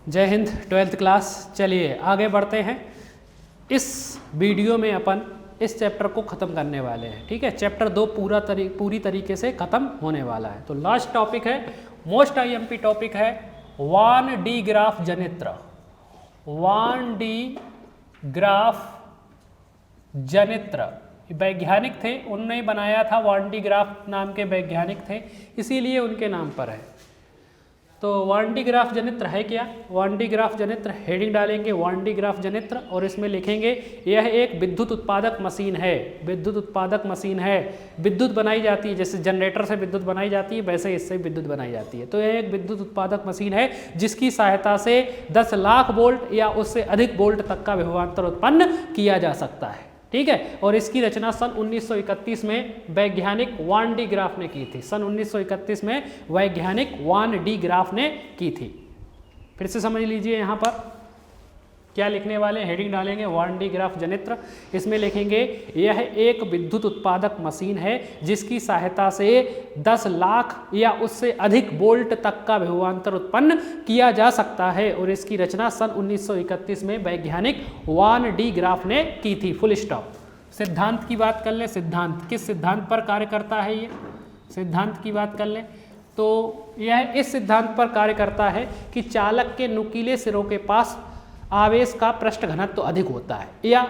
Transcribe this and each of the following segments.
जय Hind 12th class. चलिए आगे बढ़ते हैं। इस वीडियो में अपन इस चैप्टर को ख़त्म करने वाले हैं। ठीक है, चैप्टर 2 पूरी तरीके से ख़त्म होने वाला है। तो लास्ट टॉपिक है, मोस्ट आईएमपी टॉपिक है वान डी ग्राफ जनित्र। वान डी ग्राफ जनित्र वैज्ञानिक थे, उन्होंने बनाया था। वान डी ग्राफ नाम के वैज्ञानिक थे, इसीलिए उनके नाम पर है। तो वान डी ग्राफ जनित्र है क्या? वान डी ग्राफ जनित्र हेडिंग डालेंगे वान डी ग्राफ जनित्र और इसमें लिखेंगे यह एक विद्युत उत्पादक मशीन है। विद्युत उत्पादक मशीन है, विद्युत बनाई जाती है, जैसे जनरेटर से विद्युत बनाई जाती है वैसे इससे विद्युत बनाई जाती है। तो यह एक विद्युत उत्पादक मशीन है जिसकी सहायता से 10 लाख वोल्ट या उससे अधिक वोल्ट तक का विभवांतर उत्पन्न किया जा सकता है। ठीक है, और इसकी रचना सन 1931 में वैज्ञानिक वान डी ग्राफ ने की थी। सन 1931 में वैज्ञानिक वान डी ग्राफ ने की थी। फिर से समझ लीजिए, यहाँ पर क्या लिखने वाले, हेडिंग डालेंगे वान डी ग्राफ जनित्र। इसमें लिखेंगे यह एक विद्युत उत्पादक मशीन है जिसकी सहायता से 10 लाख या उससे अधिक वोल्ट तक का विभवांतर उत्पन्न किया जा सकता है, और इसकी रचना सन 1931 में वैज्ञानिक वान डी ग्राफ ने की थी। Full stop. सिद्धांत की बात कर ले। सिद्धांत किस सिद्धांत पर कार्य करता है? ये सिद्धांत की बात कर ले तो यह इस सिद्धांत पर कार्य करता है कि चालक के नुकीले सिरों के पास आवेश का पृष्ठ घनत्व तो अधिक होता है, या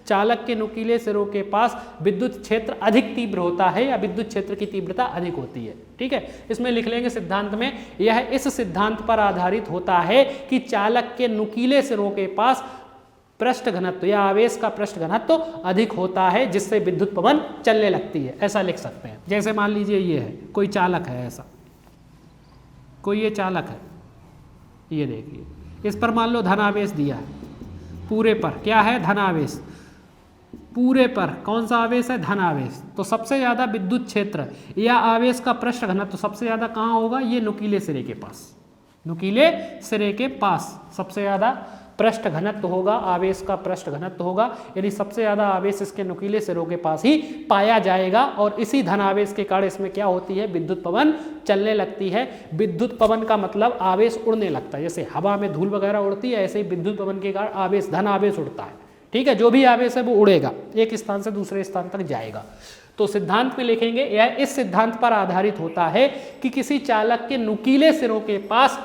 चालक के नुकीले सिरों के पास विद्युत क्षेत्र अधिक तीव्र होता है, या विद्युत क्षेत्र की तीव्रता अधिक होती है। ठीक है, इसमें लिख लेंगे सिद्धांत में यह इस सिद्धांत पर आधारित होता है कि चालक के नुकीले सिरों के पास पृष्ठ घनत्व या आवेश का पृष्ठ घनत्व तो अधिक होता है, जिससे विद्युत पवन चलने लगती है। ऐसा लिख सकते हैं। जैसे मान लीजिए ये है, कोई चालक है, ऐसा कोई ये चालक है, ये देखिए, इस पर मान लो धनावेश दिया है, पूरे पर क्या है? धनावेश। पूरे पर कौन सा आवेश है? धनावेश। तो सबसे ज़्यादा विद्युत क्षेत्र या आवेश का पृष्ठ घनत्व तो सबसे ज़्यादा कहाँ होगा? ये नुकीले सिरे के पास। नुकीले सिरे के पास सबसे ज़्यादा पृष्ठ घनत्व होगा, आवेश का पृष्ठ घनत्व होगा, यानी सबसे ज़्यादा आवेश इसके नुकीले सिरों के पास ही पाया जाएगा। और इसी धनावेश के कारण इसमें क्या होती है? विद्युत पवन चलने लगती है। विद्युत पवन का मतलब आवेश उड़ने लगता है, जैसे हवा में धूल वगैरह उड़ती है, ऐसे ही विद्युत पवन के कारण आवेश, धन आवेश उड़ता है। ठीक है, जो भी आवेश है वो उड़ेगा, एक स्थान से दूसरे स्थान तक जाएगा। तो सिद्धांत में लिखेंगे यह इस सिद्धांत पर आधारित होता है कि किसी चालक के नुकीले सिरों के पास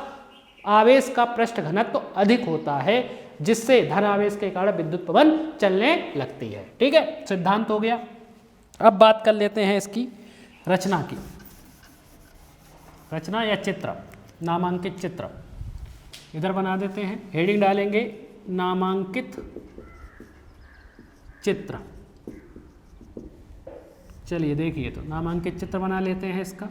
आवेश का पृष्ठ घनत्व तो अधिक होता है, जिससे धनावेश के कारण विद्युत पवन चलने लगती है। ठीक है, सिद्धांत हो गया। अब बात कर लेते हैं इसकी रचना की। रचना या चित्र, नामांकित चित्र इधर बना देते हैं। हेडिंग डालेंगे नामांकित चित्र। चलिए देखिए, तो नामांकित चित्र बना लेते हैं इसका।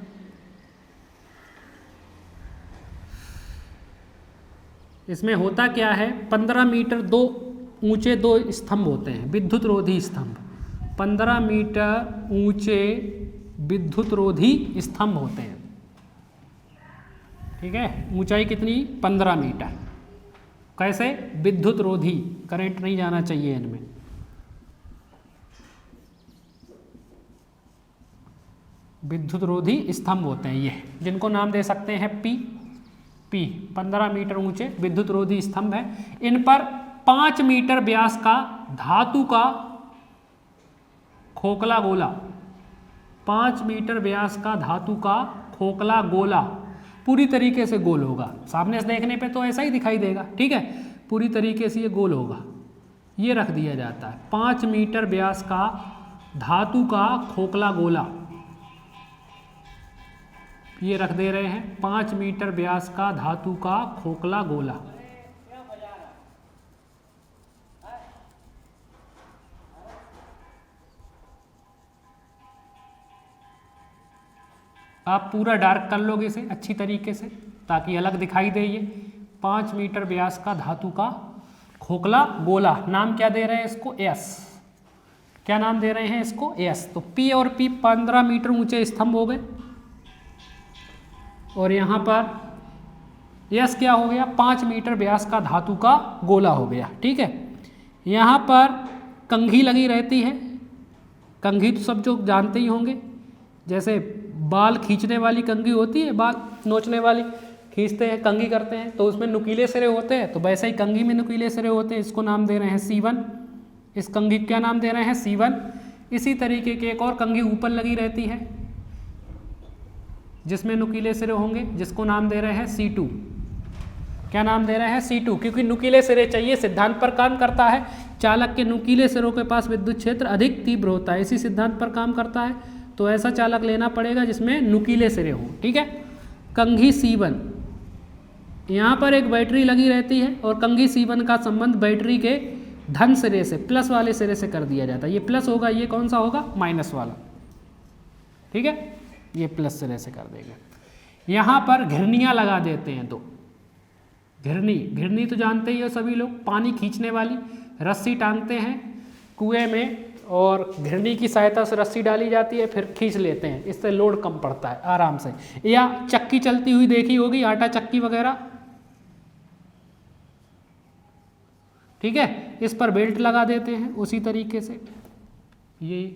इसमें होता क्या है? 15 मीटर ऊंचे दो स्तंभ होते हैं, विद्युत रोधी स्तंभ। 15 मीटर ऊंचे विद्युत रोधी स्तंभ होते हैं। ठीक है, ऊंचाई कितनी? 15 मीटर। कैसे? विद्युत रोधी, करंट नहीं जाना चाहिए इनमें। विद्युत रोधी स्तंभ होते हैं ये, जिनको नाम दे सकते हैं पी। 15 मीटर ऊंचे विद्युत रोधी स्तंभ है। इन पर 5 मीटर व्यास का धातु का खोखला गोला, 5 मीटर व्यास का धातु का खोखला गोला पूरी तरीके से गोल होगा। सामने से देखने पे तो ऐसा ही दिखाई देगा। ठीक है, पूरी तरीके से ये गोल होगा, ये रख दिया जाता है। 5 मीटर व्यास का धातु का खोखला गोला ये रख दे रहे हैं। 5 मीटर व्यास का धातु का खोखला गोला। आप पूरा डार्क कर लोगे इसे अच्छी तरीके से, ताकि अलग दिखाई दे। ये 5 मीटर व्यास का धातु का खोखला गोला, नाम क्या दे रहे हैं इसको? एस। क्या नाम दे रहे हैं इसको? एस। तो पी और पी 15 मीटर ऊंचे स्तंभ हो गए, और यहाँ पर यस क्या हो गया? 5 मीटर व्यास का धातु का गोला हो गया। ठीक है, यहाँ पर कंघी लगी रहती है। कंघी तो सब जो जानते ही होंगे, जैसे बाल खींचने वाली कंघी होती है, बाल नोचने वाली, खींचते हैं, कंघी करते हैं तो उसमें नुकीले सिरे होते हैं, तो वैसे ही कंघी में नुकीले सिरे होते हैं, इसको नाम दे रहे हैं C1। इस कंघी क्या नाम दे रहे हैं C1। इसी तरीके की एक और कंघी ऊपर लगी रहती है जिसमें नुकीले सिरे होंगे, जिसको नाम दे रहे हैं C2। क्या नाम दे रहे हैं C2, क्योंकि नुकीले सिरे चाहिए, सिद्धांत पर काम करता है। चालक के नुकीले सिरों के पास विद्युत क्षेत्र अधिक तीव्र होता है, इसी सिद्धांत पर काम करता है। तो ऐसा चालक लेना पड़ेगा जिसमें नुकीले सिरे हों, ठीक है। कंघी C1, यहाँ पर एक बैटरी लगी रहती है और कंघी C1 का संबंध बैटरी के धन सिरे से, प्लस वाले सिरे से कर दिया जाता है। ये प्लस होगा, ये कौन सा होगा, माइनस वाला, ठीक है, ये प्लस सिरे से कर देंगे। यहाँ पर घिरनियाँ लगा देते हैं, तो घिरनी तो जानते ही हो सभी लोग, पानी खींचने वाली रस्सी टांगते हैं कुएं में और घिरनी की सहायता से रस्सी डाली जाती है, फिर खींच लेते हैं, इससे लोड कम पड़ता है आराम से। या चक्की चलती हुई देखी होगी, आटा चक्की वगैरह, ठीक है, इस पर बेल्ट लगा देते हैं उसी तरीके से। ये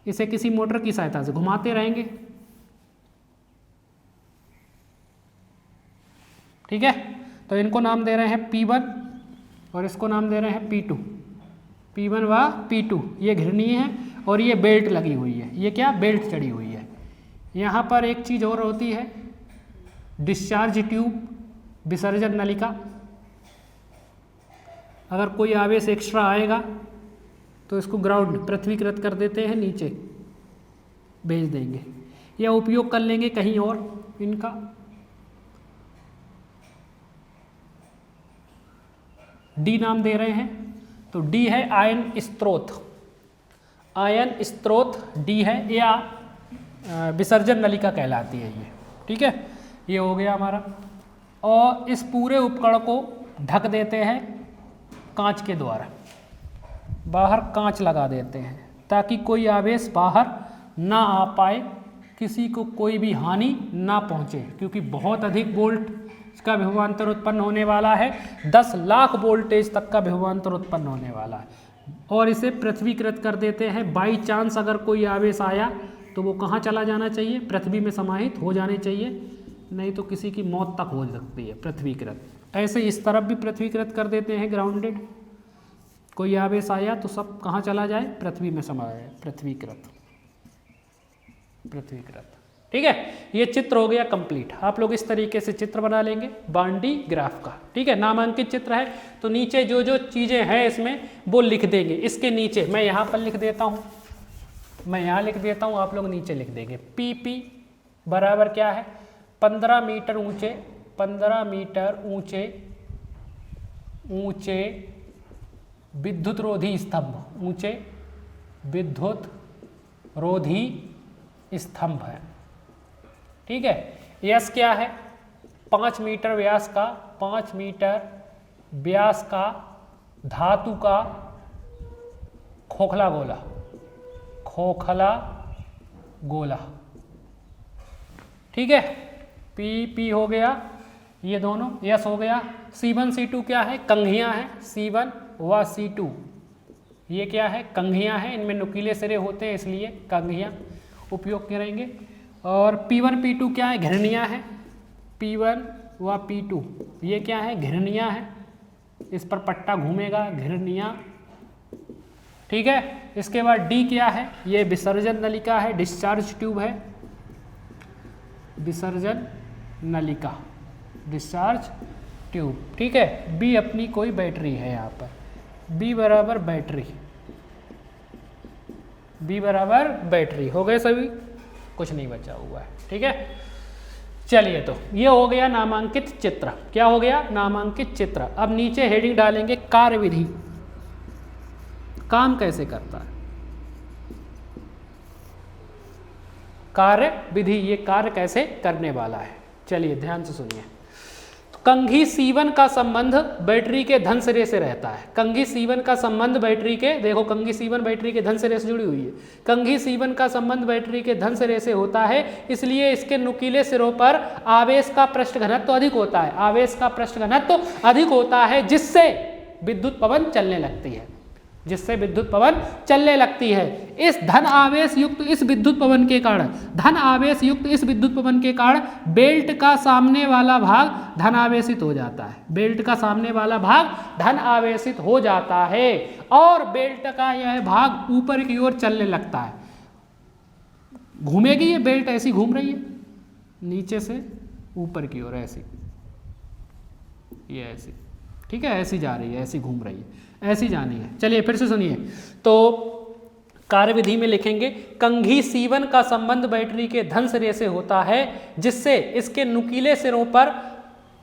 इसे किसी मोटर की सहायता से घुमाते रहेंगे, ठीक है। तो इनको नाम दे रहे हैं P1 और इसको नाम दे रहे हैं P2। P1 व P2 ये घिरनी है और ये बेल्ट लगी हुई है, ये क्या बेल्ट चढ़ी हुई है। यहाँ पर एक चीज़ और होती है, डिस्चार्ज ट्यूब, विसर्जन नलिका। अगर कोई आवेश एक्स्ट्रा आएगा तो इसको ग्राउंड पृथ्वीकृत कर देते हैं, नीचे भेज देंगे या उपयोग कर लेंगे कहीं और इनका। डी नाम दे रहे हैं, तो डी है आयन स्रोत, आयन स्रोत डी है, या विसर्जन नलिका कहलाती है ये, ठीक है। ये हो गया हमारा। और इस पूरे उपकरण को ढक देते हैं कांच के द्वारा, बाहर कांच लगा देते हैं ताकि कोई आवेश बाहर ना आ पाए, किसी को कोई भी हानि ना पहुंचे, क्योंकि बहुत अधिक वोल्ट का विभवांतर उत्पन्न होने वाला है, 10 लाख वोल्टेज तक का विभवांतर उत्पन्न होने वाला है। और इसे पृथ्वीकृत कर देते हैं। बाई चांस अगर कोई आवेश आया तो वो कहाँ चला जाना चाहिए, पृथ्वी में समाहित हो जाने चाहिए, नहीं तो किसी की मौत तक हो सकती है पृथ्वीकृत। ऐसे इस तरफ भी पृथ्वीकृत कर देते हैं, ग्राउंडेड। कोई आवेश आया तो सब कहाँ चला जाए, पृथ्वी में समा जाए, पृथ्वीकृत, ठीक है। ये चित्र हो गया कंप्लीट। आप लोग इस तरीके से चित्र बना लेंगे बांडी ग्राफ का, ठीक है। नामांकित चित्र है तो नीचे जो जो चीज़ें हैं इसमें वो लिख देंगे। इसके नीचे मैं यहाँ पर लिख देता हूँ, मैं यहाँ लिख देता हूँ, आप लोग नीचे लिख देंगे। PP बराबर क्या है, 15 मीटर ऊंचे, 15 मीटर ऊंचे विद्युत रोधी स्तंभ, ऊंचे विद्युत रोधी स्तंभ है, ठीक है। यस क्या है, 5 मीटर व्यास का, 5 मीटर व्यास का धातु का खोखला गोला, ठीक है। PP हो गया ये दोनों, यस हो गया। C1 C2 क्या है, कंघियां हैं, C1 व C2 ये क्या है, कंघियां हैं, इनमें नुकीले सिरे होते हैं इसलिए कंघियां उपयोग करेंगे। और P1 P2 क्या है, घिरनियाँ हैं, P1 व P2 ये क्या है, घिरनियाँ हैं, इस पर पट्टा घूमेगा, घिरनियाँ, ठीक है। इसके बाद D क्या है, ये विसर्जन नलिका है, डिस्चार्ज ट्यूब है, विसर्जन नलिका, डिस्चार्ज ट्यूब, ठीक है। B अपनी कोई बैटरी है, यहाँ पर B बराबर बैटरी, B बराबर बैटरी हो गए सभी, कुछ नहीं बचा हुआ है, ठीक है। चलिए तो ये हो गया नामांकित चित्र। क्या हो गया, नामांकित चित्र। अब नीचे हेडिंग डालेंगे कार्यविधि, काम कैसे करता है, कार्य विधि, ये कार्य कैसे करने वाला है। चलिए ध्यान से सुनिए। कंघी C1 का संबंध बैटरी के धन सिरे से रहता है। कंघी C1 का संबंध बैटरी के, देखो कंघी C1 बैटरी के धन सिरे से जुड़ी हुई है। कंघी C1 का संबंध बैटरी के धन सिरे से होता है, इसलिए इसके नुकीले सिरों पर आवेश का पृष्ठ घनत्व अधिक होता है, आवेश का पृष्ठ घनत्व अधिक होता है, जिससे विद्युत पवन चलने लगती है। जिससे विद्युत पवन चलने लगती है। इस धन आवेश युक्त इस विद्युत पवन के कारण धन आवेश युक्त इस विद्युत पवन के कारण बेल्ट का सामने वाला भाग धन आवेशित हो जाता है। बेल्ट का सामने वाला भाग धन आवेशित हो जाता है और बेल्ट का यह भाग ऊपर की ओर चलने लगता है। घूमेगी ये बेल्ट, ऐसी घूम रही है नीचे से ऊपर की ओर, ऐसी, ये ऐसी, ठीक है, ऐसी जा रही है, ऐसी घूम रही है, ऐसी जानी है। चलिए फिर से सुनिए। तो कार्यविधि में लिखेंगे कंघी C1 का संबंध बैटरी के धन सिरे से होता है, जिससे इसके नुकीले सिरों पर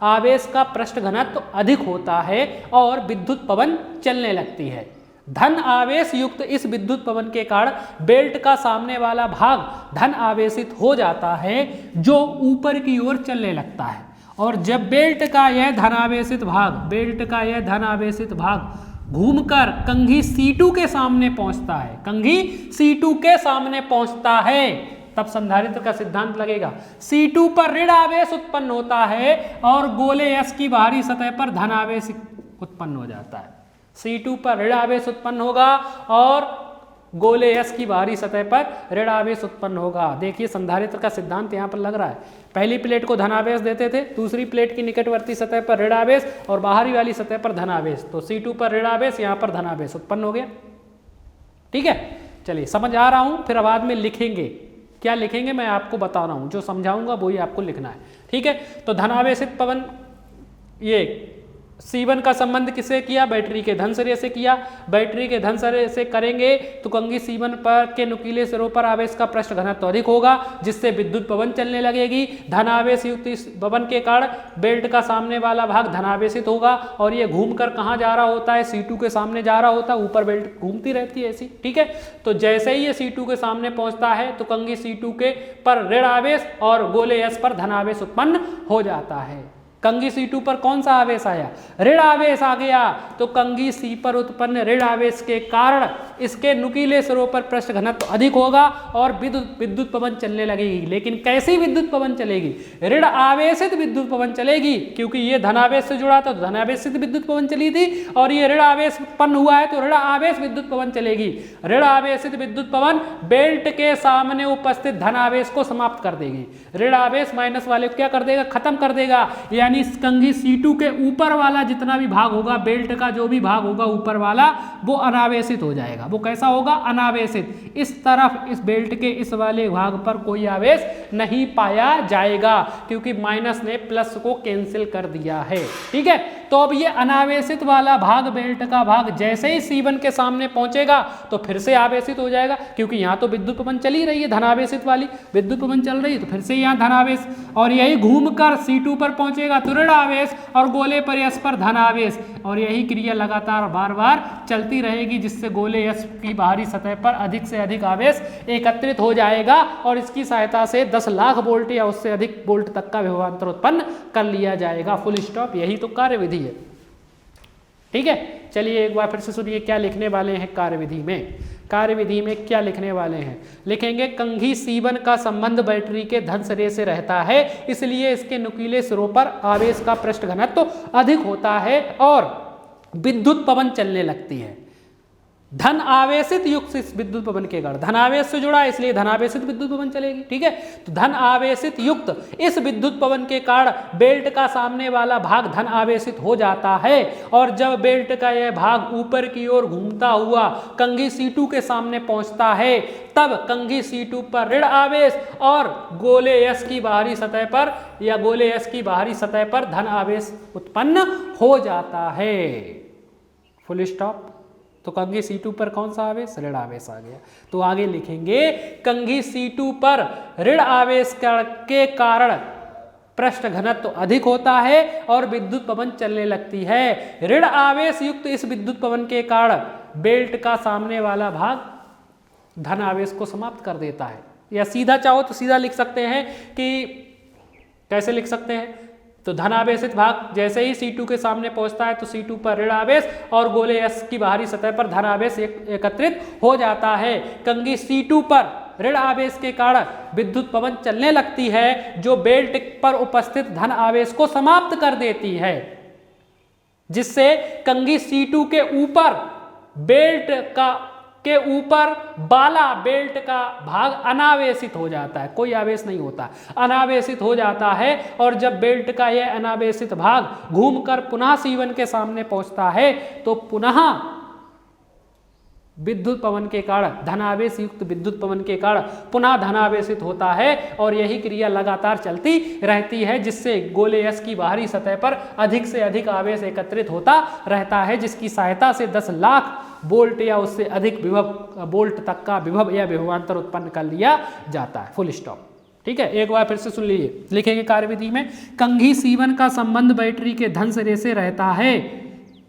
आवेश का पृष्ठ घनत्व अधिक होता है और विद्युत पवन चलने लगती है। धन आवेश युक्त इस विद्युत पवन के कारण बेल्ट का सामने वाला भाग धन आवेशित हो जाता है, जो ऊपर की ओर चलने लगता है। और जब बेल्ट का यह धनावेशित भाग घूमकर कंघी C2 के सामने पहुंचता है, कंघी C2 के सामने पहुंचता है, तब संधारित्र का सिद्धांत लगेगा। C2 पर ऋण आवेश उत्पन्न होता है और गोले S की बाहरी सतह पर धन आवेश उत्पन्न हो जाता है। C2 पर ऋण आवेश उत्पन्न होगा और गोले S की बाहरी सतह पर ऋण आवेश उत्पन्न होगा। देखिए संधारित्र का सिद्धांत यहाँ पर लग रहा है। पहली प्लेट को धनावेश देते थे, दूसरी प्लेट की निकटवर्ती सतह पर ऋण आवेश और बाहरी वाली सतह पर धनावेश, तो C2 पर ऋण आवेश, यहाँ पर धनावेश उत्पन्न हो गया। ठीक है, चलिए समझ आ रहा हूँ। फिर बाद में लिखेंगे, क्या लिखेंगे मैं आपको बता रहा हूँ, जो समझाऊंगा वही आपको लिखना है। ठीक है, तो धनावेशित पवन, ये C1 का संबंध किससे किया? बैटरी के धन सिरे से किया। बैटरी के धन सिरे से करेंगे तो कंघी C1 पर के नुकीले सिरों पर आवेश का पृष्ठ घनत्व अधिक होगा, जिससे विद्युत पवन चलने लगेगी। धनावेश युक्त इस पवन के कारण बेल्ट का सामने वाला भाग धनावेशित होगा और ये घूमकर कहाँ जा रहा होता है? C2 के सामने जा रहा होता है, ऊपर बेल्ट घूमती रहती है ऐसी। ठीक है, तो जैसे ही ये C2 के सामने पहुंचता है तो कंघी C2 के पर ऋण आवेश और गोले S पर धनावेश उत्पन्न हो जाता है। कंघी C2 पर कौन सा आवेश आया? ऋण आवेश आ गया। तो कंघी C पर उत्पन्न ऋण आवेश के कारण इसके नुकीले सिरों पर पृष्ठ घनत्व अधिक होगा और विद्युत पवन चलने लगेगी। लेकिन कैसी विद्युत पवन चलेगी? ऋण आवेशित विद्युत पवन चलेगी, क्योंकि ये धनावेश से जुड़ा था तो धनावेशित विद्युत पवन चली थी, और ये ऋण आवेश उत्पन्न हुआ है तो ऋण आवेश विद्युत पवन चलेगी। ऋण आवेशित विद्युत पवन बेल्ट के सामने उपस्थित धनावेश को समाप्त कर देगी। ऋण आवेश माइनस वाले को क्या कर देगा? खत्म कर देगा। यानी कंघी C2 के ऊपर वाला जितना भी भाग होगा, बेल्ट का जो भी भाग होगा ऊपर वाला, वो अनावेशित हो जाएगा। वो कैसा होगा? अनावेशित। इस तरफ इस बेल्ट के इस वाले भाग पर कोई आवेश नहीं पाया जाएगा, क्योंकि माइनस ने प्लस को कैंसिल कर दिया है। ठीक है, तो अब ये अनावेशित वाला भाग, बेल्ट का भाग, जैसे ही C1 के सामने पहुंचेगा तो फिर से आवेशित हो जाएगा, क्योंकि यहाँ तो विद्युत पवन चली रही है, धनावेशित वाली विद्युत पवन चल रही है, तो फिर से यहाँ धनावेश, और यही घूमकर C2 पर पहुंचेगा तो ऋण आवेश और गोले पर S पर धनावेश, और यही क्रिया लगातार बार बार चलती रहेगी, जिससे गोले S की बाहरी सतह पर अधिक से अधिक आवेश एकत्रित हो जाएगा और इसकी सहायता से 10 लाख वोल्ट या उससे अधिक वोल्ट तक का विभवांतर उत्पन्न कर लिया जाएगा। Full stop. यही तो कार्यविधि है। ठीक है, चलिए एक बार फिर से सुनिए क्या लिखने वाले हैं कार्यविधि में। कार्यविधि में क्या लिखने वाले हैं? लिखेंगे कंघी C1 का संबंध बैटरी के धन सिरे से रहता है, इसलिए इसके नुकीले सिरों पर आवेश का पृष्ठ घनत्व अधिक होता है और विद्युत पवन चलने लगती है। धन आवेशित युक्त इस विद्युत पवन के कारण, धनावेश से जुड़ा है इसलिए धनावेशित विद्युत पवन चलेगी। ठीक है, तो धन आवेशित युक्त इस विद्युत पवन के कारण बेल्ट का सामने वाला भाग धन आवेशित हो जाता है, और जब बेल्ट का यह भाग ऊपर की ओर घूमता हुआ कंघी C2 के सामने पहुंचता है, तब कंघी C2 पर ऋण आवेश और गोले S की बाहरी सतह पर या गोले S की बाहरी सतह पर धन आवेश उत्पन्न हो जाता है। Full stop. तो कंघी C2 पर कौन सा आवेश? ऋण आवेश आ गया। तो आगे लिखेंगे कंघी C2 पर ऋण आवेश के कारण पृष्ठ घनत्व अधिक होता है और विद्युत पवन चलने लगती है। ऋण आवेश युक्त इस विद्युत पवन के कारण बेल्ट का सामने वाला भाग धन आवेश को समाप्त कर देता है। या सीधा चाहो तो सीधा लिख सकते हैं कि कैसे लिख सकते हैं? तो धनावेशित भाग जैसे ही C2 के सामने पहुंचता है तो C2 पर ऋण आवेश और गोले S की बाहरी सतह पर धन आवेश एकत्रित हो जाता है। कंघी C2 पर ऋण आवेश के कारण विद्युत पवन चलने लगती है, जो बेल्ट पर उपस्थित धन आवेश को समाप्त कर देती है, जिससे कंघी C2 के ऊपर बेल्ट का के ऊपर वाला बेल्ट का भाग अनावेशित हो जाता है, कोई आवेश नहीं होता, अनावेशित हो जाता है। और जब बेल्ट का यह अनावेशित भाग घूमकर पुनः C1 के सामने पहुंचता है तो पुनः विद्युत पवन के कारण, धनावेश युक्त विद्युत पवन के कारण पुनः धनावेशित होता है। और यही क्रिया लगातार चलती रहती है, जिससे गोले S की बाहरी सतह पर अधिक से अधिक आवेश एकत्रित होता रहता है, जिसकी सहायता से 10 लाख वोल्ट या उससे अधिक विभव वोल्ट तक का विभव या विभवांतर उत्पन्न कर लिया जाता है। Full stop. ठीक है, एक बार फिर से सुन लीजिए, लिखेंगे कार्यविधि में, कंघी C1 का संबंध बैटरी के धन सिरे से रहता है।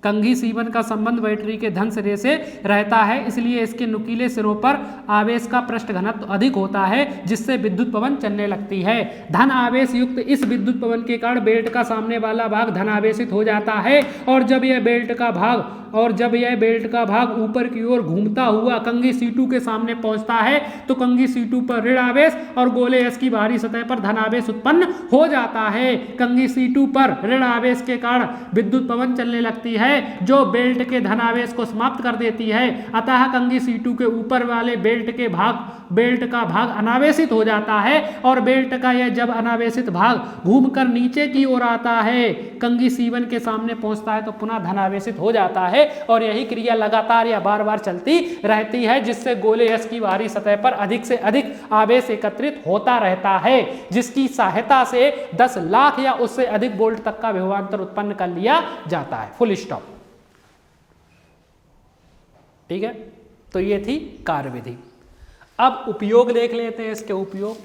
कंघी C1 का संबंध बैटरी के धन सिरे से रहता है, इसलिए इसके नुकीले सिरों पर आवेश का पृष्ठ घनत्व अधिक होता है, जिससे विद्युत पवन चलने लगती है। धन आवेश युक्त इस विद्युत पवन के कारण बेल्ट का सामने वाला भाग धनावेशित हो जाता है। और जब यह बेल्ट का भाग ऊपर की ओर घूमता हुआ कंघी C2 के सामने पहुंचता है तो कंघी C2 पर ऋण आवेश और गोले S की बाहरी सतह पर धनावेश उत्पन्न हो जाता है। कंघी C2 पर ऋण आवेश के कारण विद्युत पवन चलने लगती है, जो बेल्ट के धनावेश को समाप्त कर देती है। अतः कंघी C2 के ऊपर वाले बेल्ट का भाग अनावेशित हो जाता है और बेल्ट का यह जब अनावेशित भाग घूमकर नीचे की ओर आता है, कंघी C1 के सामने पहुंचता है तो पुनः धनावेशित हो जाता है। और यही क्रिया लगातार या बार बार चलती रहती है, जिससे गोले S की बाहरी सतह पर अधिक से अधिक आवेश एकत्रित होता रहता है, जिसकी सहायता से 10 लाख या उससे अधिक वोल्ट तक का विभवांतर उत्पन्न कर लिया जाता है। Full stop. ठीक है, तो ये थी कार्यविधि। अब उपयोग देख लेते हैं, इसके उपयोग।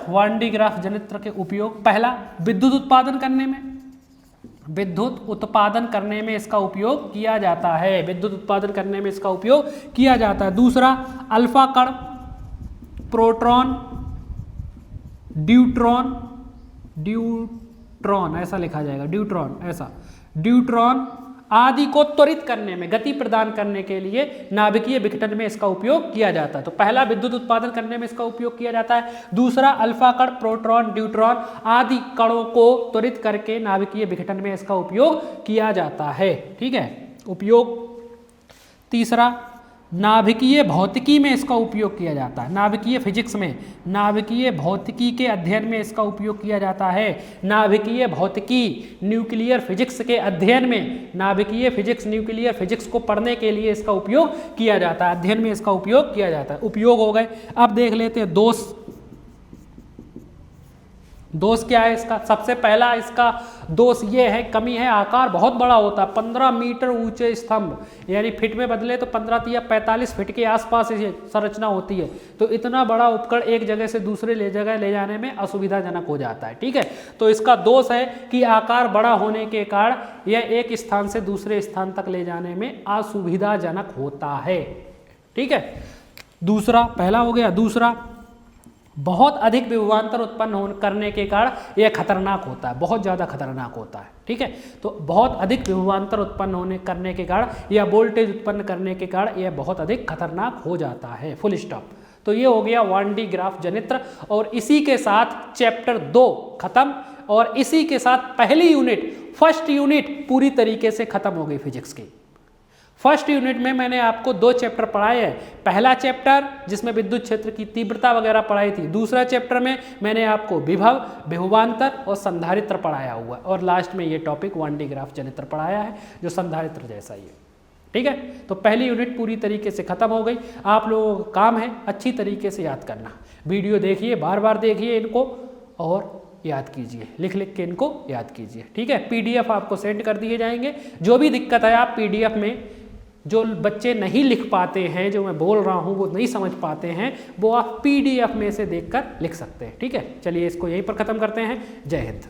वांडी ग्राफ जनित्र के उपयोग। पहला, विद्युत उत्पादन करने में, विद्युत उत्पादन करने में इसका उपयोग किया जाता है, विद्युत उत्पादन करने में इसका उपयोग किया जाता है। दूसरा, अल्फा कण, प्रोटॉन, ड्यूट्रॉन ऐसा लिखा जाएगा, ड्यूट्रॉन आदि को त्वरित करने में, गति प्रदान करने के लिए नाभिकीय विघटन में इसका उपयोग किया जाता है। तो पहला, विद्युत उत्पादन करने में इसका उपयोग किया जाता है। दूसरा, अल्फा कण, प्रोटॉन, ड्यूट्रॉन आदि कणों को त्वरित करके नाभिकीय विघटन में इसका उपयोग किया जाता है। ठीक है, उपयोग। तीसरा, नाभिकीय भौतिकी में इसका उपयोग किया जाता है, नाभिकीय फिजिक्स में, नाभिकीय भौतिकी के अध्ययन में इसका उपयोग किया जाता है। नाभिकीय भौतिकी, न्यूक्लियर फिजिक्स के अध्ययन में, नाभिकीय फिजिक्स, न्यूक्लियर फिजिक्स को पढ़ने के लिए इसका उपयोग किया जाता है, अध्ययन में इसका उपयोग किया जाता है। उपयोग हो गए। अब देख लेते हैं दोष। दोष क्या है इसका? सबसे पहला इसका दोष ये है, कमी है, आकार बहुत बड़ा होता है। 15 मीटर ऊंचे स्तंभ, यानी फिट में बदले तो 15 या 45 फिट के आसपास ये संरचना होती है। तो इतना बड़ा उपकरण एक जगह से दूसरे जगह ले जाने में असुविधाजनक हो जाता है। ठीक है, तो इसका दोष है कि आकार बड़ा होने के कारण यह एक स्थान से दूसरे स्थान तक ले जाने में असुविधाजनक होता है। ठीक है, दूसरा, पहला हो गया। दूसरा, बहुत अधिक विभवांतर उत्पन्न करने के कारण यह खतरनाक होता है, बहुत ज़्यादा खतरनाक होता है। ठीक है, तो बहुत अधिक विभवांतर उत्पन्न करने के कारण या वोल्टेज उत्पन्न करने के कारण यह बहुत अधिक खतरनाक हो जाता है। Full stop. तो ये हो गया वांडी ग्राफ जनित्र, और इसी के साथ चैप्टर 2 खत्म, और इसी के साथ पहली यूनिट, फर्स्ट यूनिट पूरी तरीके से खत्म हो गई फिजिक्स की। फर्स्ट यूनिट में मैंने आपको 2 चैप्टर पढ़ाए हैं। पहला चैप्टर जिसमें विद्युत क्षेत्र की तीव्रता वगैरह पढ़ाई थी, दूसरा चैप्टर में मैंने आपको विभव, विभवांतर और संधारित्र पढ़ाया हुआ है, और लास्ट में ये टॉपिक वांडी ग्राफ जनित्र पढ़ाया है जो संधारित्र जैसा ही है। ठीक है, तो पहली यूनिट पूरी तरीके से खत्म हो गई। आप लोगों का काम है अच्छी तरीके से याद करना। वीडियो देखिए, बार बार देखिए इनको और याद कीजिए, लिख लिख के इनको याद कीजिए। ठीक है, पीडीएफ आपको सेंड कर दिए जाएंगे। जो भी दिक्कत है आप पीडीएफ में, जो बच्चे नहीं लिख पाते हैं, जो मैं बोल रहा हूँ वो नहीं समझ पाते हैं, वो आप पीडीएफ में से देखकर लिख सकते हैं। ठीक है, चलिए इसको यहीं पर ख़त्म करते हैं। जय हिंद।